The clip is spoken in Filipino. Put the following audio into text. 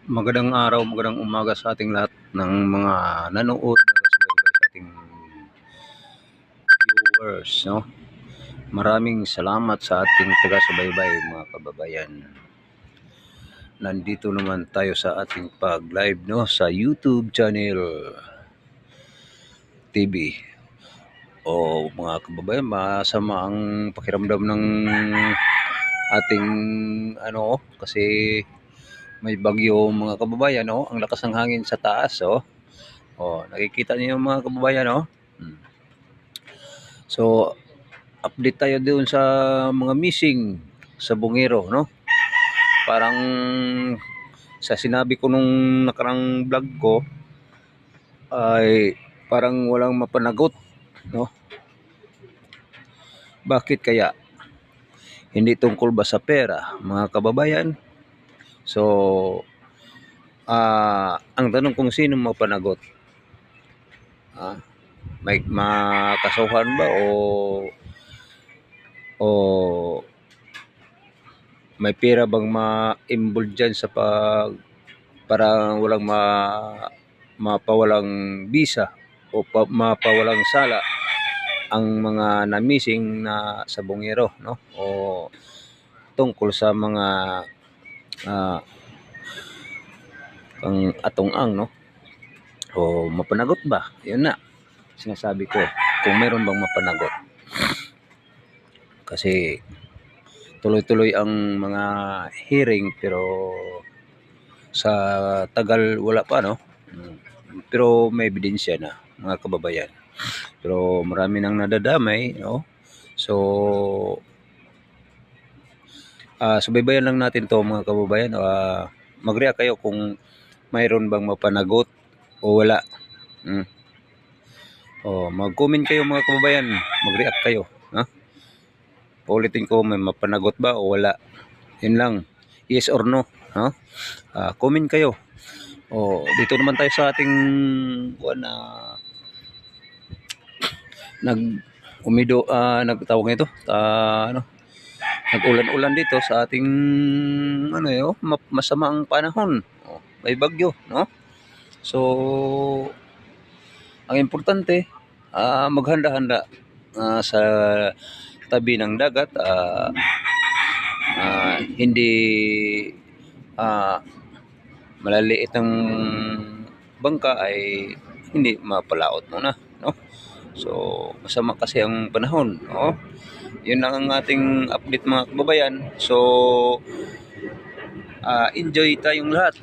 Magandang araw, magandang umaga sa ating lahat ng mga nanood, nagasubaybay sa ating viewers, no? Maraming salamat sa ating taga-subaybay, mga kababayan. Nandito naman tayo sa ating pag-live, no, sa YouTube channel TV. O mga kababayan, masama ang pakiramdam ng ating kasi may bagyo, mga kababayan, no? Ang lakas ng hangin sa taas, oh. Oh, nakikita niyo mga kababayan, no? So, update tayo doon sa mga missing sa Bungero, no? Parang sa sinabi ko nung nakarang vlog ko ay parang walang mapanagot, no? Bakit kaya? Hindi tungkol ba sa pera, mga kababayan? So, ang tanong kung sino mapanagot? May makasuhan ba o may pera bang ma-involve dyan sa para walang mapawalang visa o mapawalang sala ang mga na-missing na sa Bungero, no? O tungkol sa mga ang atong-ang, no? O mapanagot ba? Yun na sinasabi ko, kung meron bang mapanagot. Kasi tuloy-tuloy ang mga hearing pero sa tagal wala pa, no? Pero may ebidensya na, mga kababayan. Pero marami nang nadadamay, no? So, subaybayan lang natin to, mga kababayan. Mag-react kayo kung mayroon bang mapanagot o wala. Mag-comment kayo, mga kababayan. Mag-react kayo. Paulitin ko, may mapanagot ba o wala? Yun lang. Yes or no. Comment kayo. Dito naman tayo sa ating nagtawag nito. Nag-ulan-ulan dito sa ating masama ang panahon. May bagyo, no? So, ang importante, maghanda-handa sa tabi ng dagat, hindi malaliit ang bangka ay hindi mapalaot muna, no? So, masama kasi ang panahon, no? Yun lang ang ating update, mga kababayan. So, enjoy tayong lahat, no?